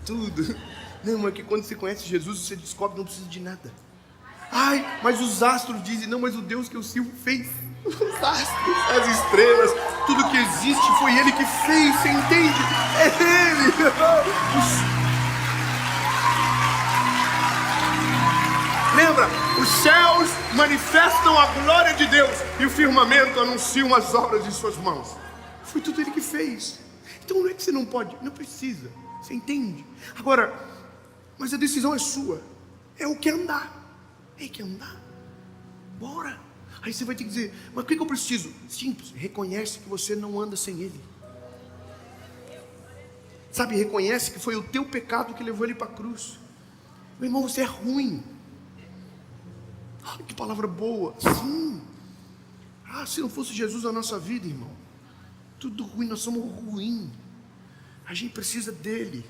tudo. Não, é que quando você conhece Jesus, você descobre que não precisa de nada. Ai, mas os astros dizem: não, mas o Deus que eu sirvo fez. Os astros, as estrelas, tudo que existe foi Ele que fez, você entende? É Ele. Lembra, os céus manifestam a glória de Deus e o firmamento anuncia as obras de suas mãos. Foi tudo Ele que fez. Então não é que você não pode, não precisa, você entende? Agora, mas a decisão é sua. É o que andar. É que andar. Bora. Aí você vai ter que dizer: mas o que eu preciso? Simples, reconhece que você não anda sem Ele. Sabe, reconhece que foi o teu pecado que levou Ele para a cruz. Meu irmão, você é ruim. Que palavra boa. Sim. Se não fosse Jesus na nossa vida, irmão, tudo ruim, nós somos ruins. A gente precisa dele.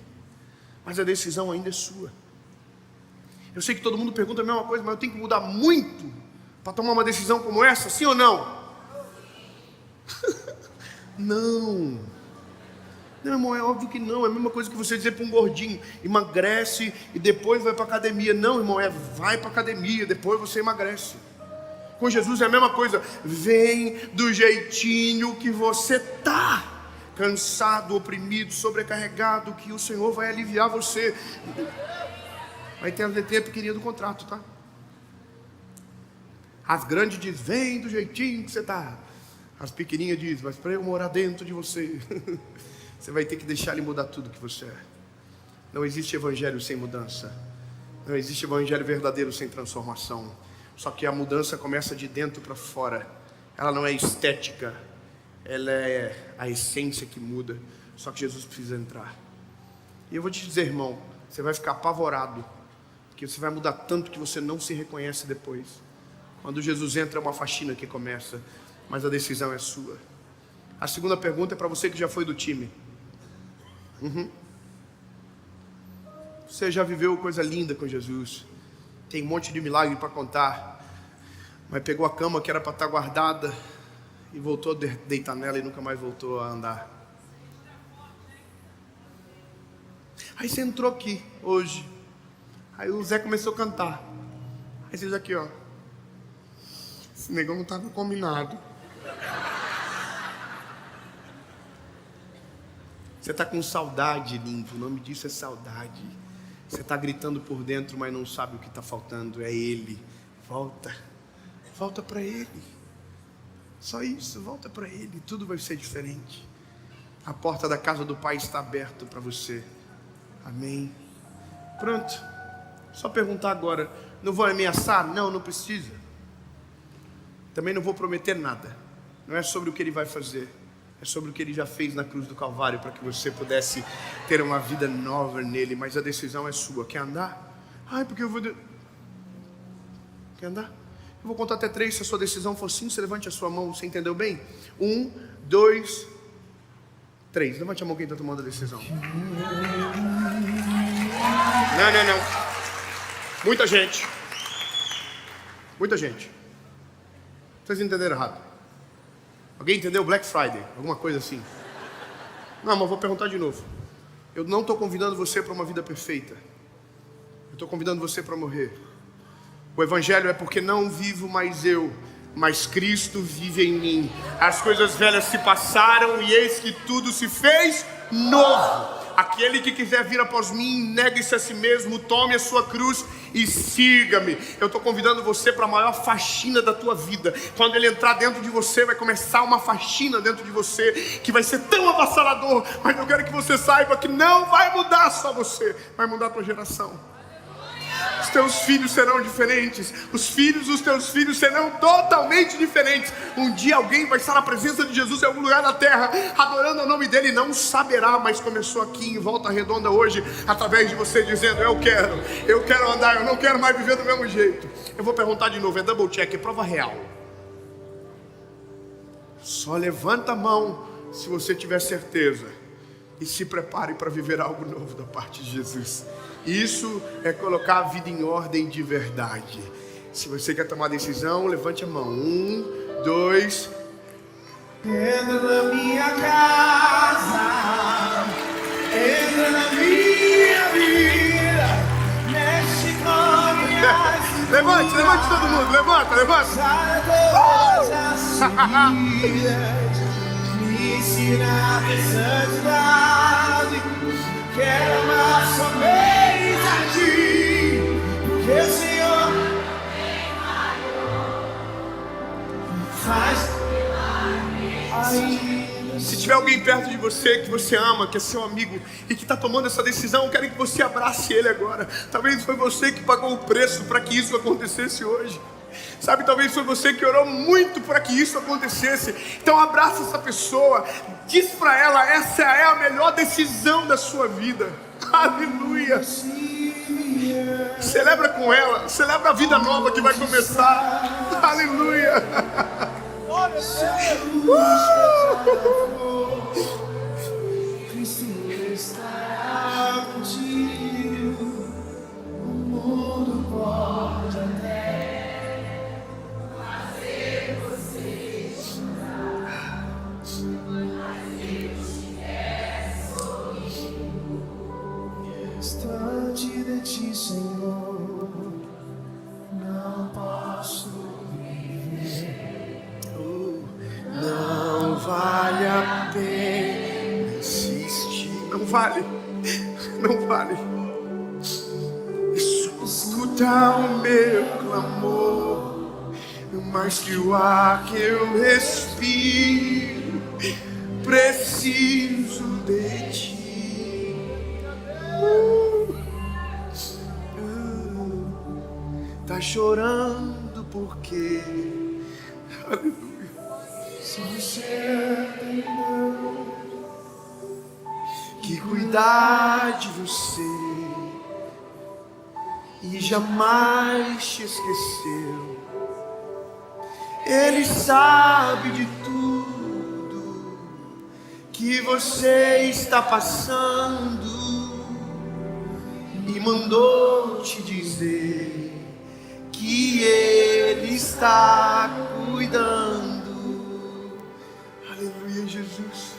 Mas a decisão ainda é sua. Eu sei que todo mundo pergunta a mesma coisa, mas eu tenho que mudar muito para tomar uma decisão como essa, sim ou não? Não. Não, irmão, é óbvio que não. É a mesma coisa que você dizer para um gordinho: emagrece e depois vai para academia. Não, irmão, vai para academia, depois você emagrece. Com Jesus é a mesma coisa. Vem do jeitinho que você tá. Cansado, oprimido, sobrecarregado, que o Senhor vai aliviar você. Aí tem a letrinha pequenininha do contrato, tá? As grandes diz: vem do jeitinho que você tá. As pequenininhas diz: mas para eu morar dentro de você, você vai ter que deixar ele mudar tudo que você é. Não existe evangelho sem mudança. Não existe evangelho verdadeiro sem transformação. Só que a mudança começa de dentro para fora. Ela não é estética, ela é a essência que muda. Só que Jesus precisa entrar. E eu vou te dizer, irmão, você vai ficar apavorado, porque você vai mudar tanto que você não se reconhece depois. Quando Jesus entra, é uma faxina que começa, mas a decisão é sua. A segunda pergunta é para você que já foi do time. Você já viveu coisa linda com Jesus, tem um monte de milagre para contar, mas pegou a cama que era para estar guardada e voltou a deitar nela e nunca mais voltou a andar. Aí você entrou aqui hoje, aí o Zé começou a cantar, aí você diz aqui, ó: esse negão não estava combinado. Você está com saudade, lindo, o nome disso é saudade. Você está gritando por dentro, mas não sabe o que está faltando. É Ele. Volta para Ele. Só isso, volta para Ele. Tudo vai ser diferente. A porta da casa do Pai está aberta para você. Amém. Pronto. Só perguntar agora: não vou ameaçar? Não, não precisa. Também não vou prometer nada. Não é sobre o que Ele vai fazer, é sobre o que Ele já fez na cruz do Calvário, para que você pudesse ter uma vida nova nele. Mas a decisão é sua. Quer andar? Ai, porque eu vou... Quer andar? Eu vou contar até 3. Se a sua decisão for sim, você levante a sua mão. Você entendeu bem? 1, 2, 3. Levante a mão quem está tomando a decisão. Não. Muita gente. Vocês entenderam errado. Alguém entendeu Black Friday? Alguma coisa assim? Não, mas vou perguntar de novo. Eu não estou convidando você para uma vida perfeita. Eu estou convidando você para morrer. O Evangelho é porque não vivo mais eu, mas Cristo vive em mim. As coisas velhas se passaram e eis que tudo se fez novo. Aquele que quiser vir após mim, negue-se a si mesmo, tome a sua cruz e siga-me. Eu estou convidando você para a maior faxina da tua vida. Quando Ele entrar dentro de você, vai começar uma faxina dentro de você, que vai ser tão avassalador. Mas eu quero que você saiba que não vai mudar só você, vai mudar a tua geração. Os teus filhos serão diferentes. Os filhos dos teus filhos serão totalmente diferentes. Um dia alguém vai estar na presença de Jesus em algum lugar da terra, adorando o nome dele, não saberá, mas começou aqui em Volta Redonda hoje, através de você dizendo: eu quero andar, eu não quero mais viver do mesmo jeito. Eu vou perguntar de novo, é double check, é prova real. Só levanta a mão se você tiver certeza, e se prepare para viver algo novo da parte de Jesus. Isso é colocar a vida em ordem de verdade. Se você quer tomar decisão, levante a mão. 1, 2. Entra na minha casa, entra na minha vida, mexe com minhas Levante todo mundo, levanta. Sai todas as feridas, me ensina a ter santidade. Quero amar somente a ti, porque o Senhor faz ainda. Se tiver alguém perto de você que você ama, que é seu amigo e que está tomando essa decisão, eu quero que você abrace ele agora. Talvez foi você que pagou o preço para que isso acontecesse hoje. Sabe, talvez foi você que orou muito para que isso acontecesse. Então abraça essa pessoa, diz para ela: essa é a melhor decisão da sua vida. Aleluia. Celebra com ela, celebra a vida nova que vai começar. Aleluia. Cristo está contigo, o mundo pode até fazer você chorar, mas Deus te quer só. vale a pena insistir. Não vale. Não vale. Escuta o meu clamor, mais que o ar que eu respiro, preciso de ti. Tá chorando porque, aleluia, se você aprendeu que cuidar de você e jamais te esqueceu. Ele sabe de tudo que você está passando e mandou te dizer que Ele está cuidando. Aleluia, Jesus.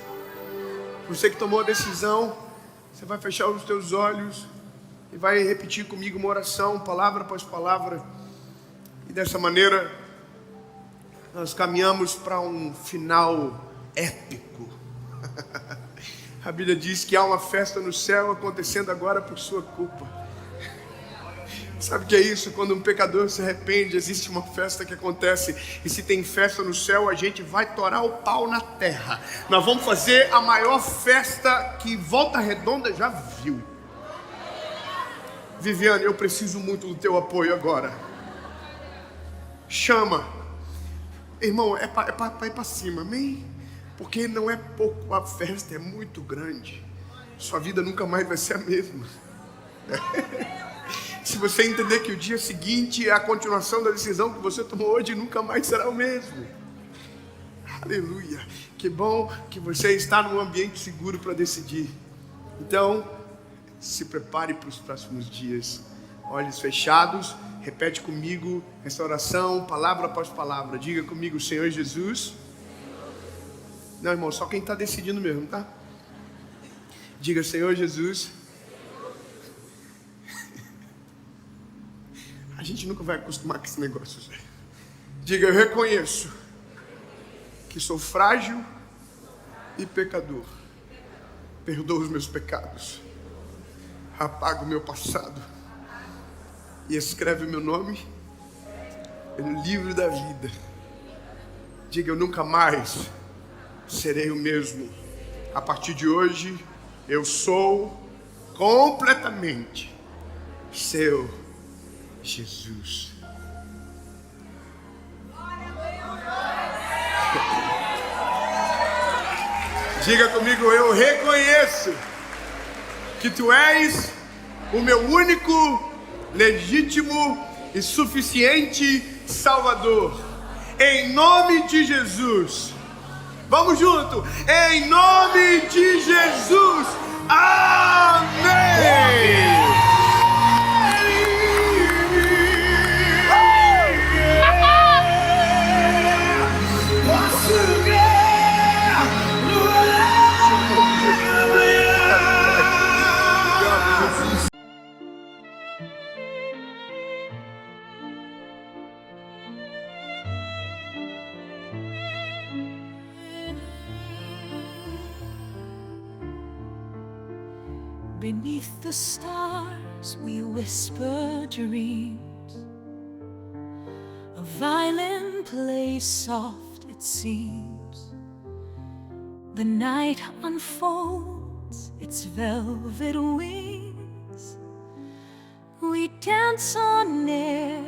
Você que tomou a decisão, você vai fechar os teus olhos e vai repetir comigo uma oração, palavra após palavra. E dessa maneira, nós caminhamos para um final épico. A Bíblia diz que há uma festa no céu acontecendo agora por sua culpa. Sabe o que é isso? Quando um pecador se arrepende, existe uma festa que acontece. E se tem festa no céu, a gente vai torar o pau na terra. Nós vamos fazer a maior festa que Volta Redonda já viu. Viviane, eu preciso muito do teu apoio agora. Chama. Irmão, é para ir para cima, amém? Porque não é pouco, a festa é muito grande. Sua vida nunca mais vai ser a mesma. Se você entender que o dia seguinte é a continuação da decisão que você tomou hoje, nunca mais será o mesmo. Aleluia. Que bom que você está num ambiente seguro para decidir. Então, se prepare para os próximos dias. Olhos fechados, repete comigo essa oração, palavra após palavra. Diga comigo, Senhor Jesus. Não, irmão, só quem está decidindo mesmo, tá? Diga, Senhor Jesus. A gente nunca vai acostumar com esse negócio, Zé. Diga, eu reconheço que sou frágil e pecador. Perdoa os meus pecados. Apaga o meu passado. E escreve o meu nome no livro da vida. Diga, eu nunca mais serei o mesmo. A partir de hoje, eu sou completamente seu Jesus. Diga comigo, eu reconheço que tu és o meu único, legítimo e suficiente Salvador. Em nome de Jesus. Vamos junto. Em nome de Jesus. Amém. Beneath the stars we whisper dreams. A violin plays soft, it seems. The night unfolds its velvet wings. We dance on air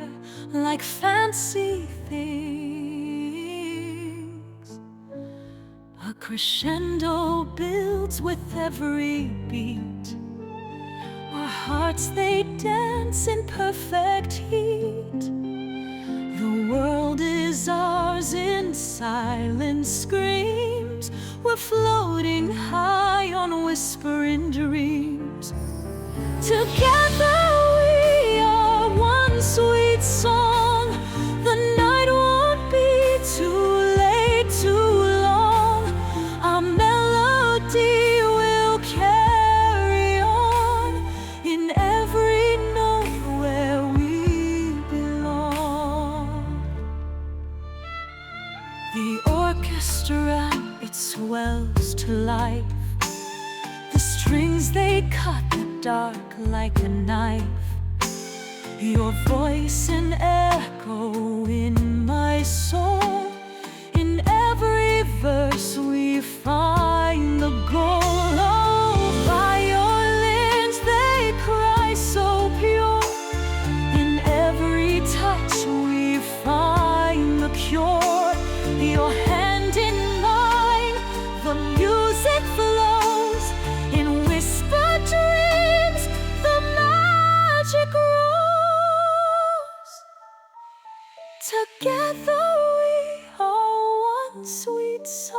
like fancy things. A crescendo builds with every beat. Our hearts, they dance in perfect heat. The world is ours in silent screams. We're floating high on whispering dreams. Together we are one sweet song. The night won't be too late, too long. Our melody will carry on in every note where we belong. The orchestra, it swells to life. The strings, they cut the dark like a knife. Your voice an echo in my soul. In every verse we find the goal. Oh, violins, they cry so pure. In every touch we find the cure. Your hand in mine, the music flows. In whispered dreams, the magic grows. Together we are one sweet song.